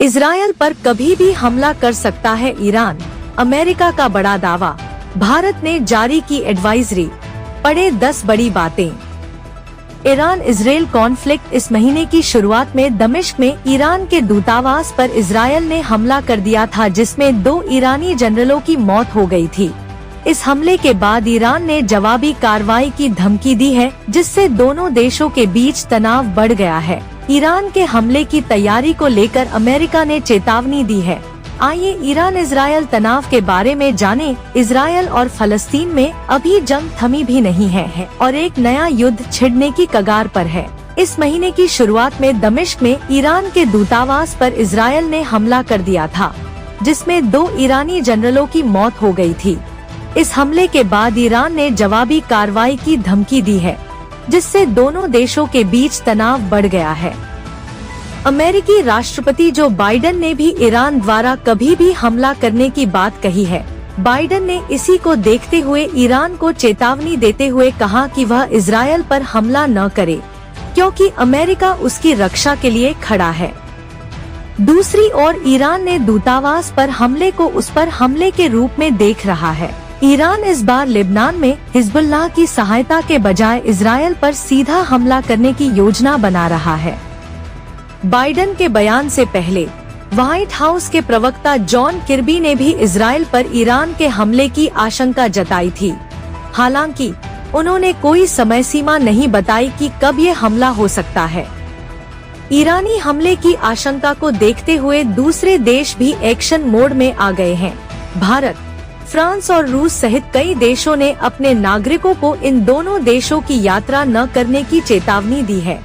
Israel पर कभी भी हमला कर सकता है ईरान, अमेरिका का बड़ा दावा। भारत ने जारी की एडवाइजरी, पढ़े 10 बड़ी बातें। Iran Israel conflict. इस महीने की शुरुआत में दमिश्क में ईरान के दूतावास पर इजरायल ने हमला कर दिया था, जिसमें 2 ईरानी जनरलों की मौत हो गई थी। इस हमले के बाद ईरान ने जवाबी कार्रवाई की धमकी दी है, जिससे दोनों देशों के बीच तनाव बढ़ गया है। ईरान के हमले की तैयारी को लेकर अमेरिका ने चेतावनी दी है। आइए ईरान इजरायल तनाव के बारे में जानें। इजरायल और फलस्तीन में अभी जंग थमी भी नहीं है और एक नया युद्ध छिड़ने की कगार पर है। इस महीने की शुरुआत में दमिश्क में ईरान के दूतावास पर इजरायल ने हमला कर दिया था, जिसमें 2 ईरानी जनरलों की मौत हो गई थी। इस हमले के बाद ईरान ने जवाबी कार्रवाई की धमकी दी है, जिससे दोनों देशों के बीच तनाव बढ़ गया है। अमेरिकी राष्ट्रपति जो बाइडेन ने भी ईरान द्वारा कभी भी हमला करने की बात कही है। बाइडेन ने इसी को देखते हुए ईरान को चेतावनी देते हुए कहा कि वह इजरायल पर हमला न करे, क्योंकि अमेरिका उसकी रक्षा के लिए खड़ा है। दूसरी ओर ईरान ने दूतावास पर हमले को उस पर हमले के रूप में देख रहा है। ईरान इस बार लेबनान में हिजबुल्लाह की सहायता के बजाय इजरायल पर सीधा हमला करने की योजना बना रहा है। बाइडेन के बयान से पहले व्हाइट हाउस के प्रवक्ता जॉन किर्बी ने भी इजरायल पर ईरान के हमले की आशंका जताई थी। हालांकि उन्होंने कोई समय सीमा नहीं बताई कि कब ये हमला हो सकता है। ईरानी हमले की आशंका को देखते हुए दूसरे देश भी एक्शन मोड में आ गए हैं। भारत, फ्रांस और रूस सहित कई देशों ने अपने नागरिकों को इन दोनों देशों की यात्रा न करने की चेतावनी दी है।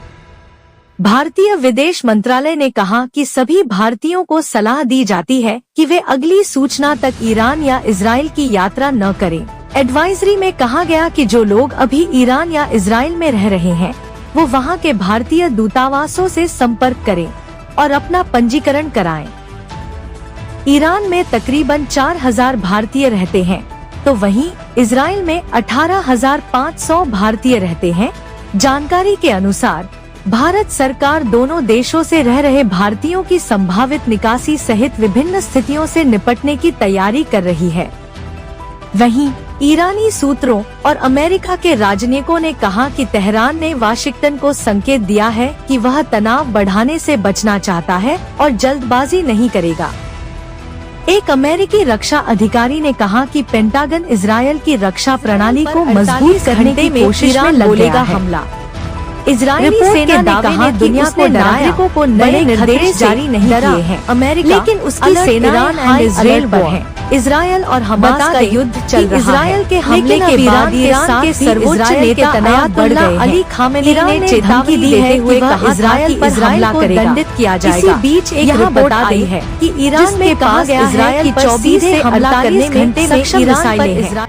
भारतीय विदेश मंत्रालय ने कहा कि सभी भारतीयों को सलाह दी जाती है कि वे अगली सूचना तक ईरान या इजरायल की यात्रा न करें। एडवाइजरी में कहा गया कि जो लोग अभी ईरान या इजरायल में रह रहे हैं, वो वहां के भारतीय दूतावासों से संपर्क करें और अपना पंजीकरण कराएं। ईरान में तकरीबन 4000 भारतीय रहते हैं, तो वहीं इजरायल में 18,500 भारतीय रहते हैं। जानकारी के अनुसार भारत सरकार दोनों देशों से रह रहे भारतीयों की संभावित निकासी सहित विभिन्न स्थितियों से निपटने की तैयारी कर रही है। वहीं ईरानी सूत्रों और अमेरिका के राजनयिकों ने कहा कि तेहरान ने वाशिंगटन को संकेत दिया है कि वह तनाव बढ़ाने से बचना चाहता है और जल्दबाजी नहीं करेगा। एक अमेरिकी रक्षा अधिकारी ने कहा कि पेंटागन इजरायल की रक्षा प्रणाली को मजबूत करने की कोशिश में लगेगा हमला। इजरायली सेना ने कहा दुनिया को नागरिकों को नए निर्देश जारी नहीं किए हैं अमेरिका, लेकिन उसकी सेना ईरान एंड इजरायल पर है। इजरायल और हमास का युद्ध चल रहा है। इजरायल के हमले के बाद ईरान के सर्वोच्च नेता अयातुल्लाह अली खामेनी ने चेतावनी देते हुए कहा इजरायल पर हमला करेगा, दंडित किया जाएगा। इसी बीच एक रिपोर्ट आई है कि ईरान में कहा गया है कि 24 से 48 घंटे में ईरान पर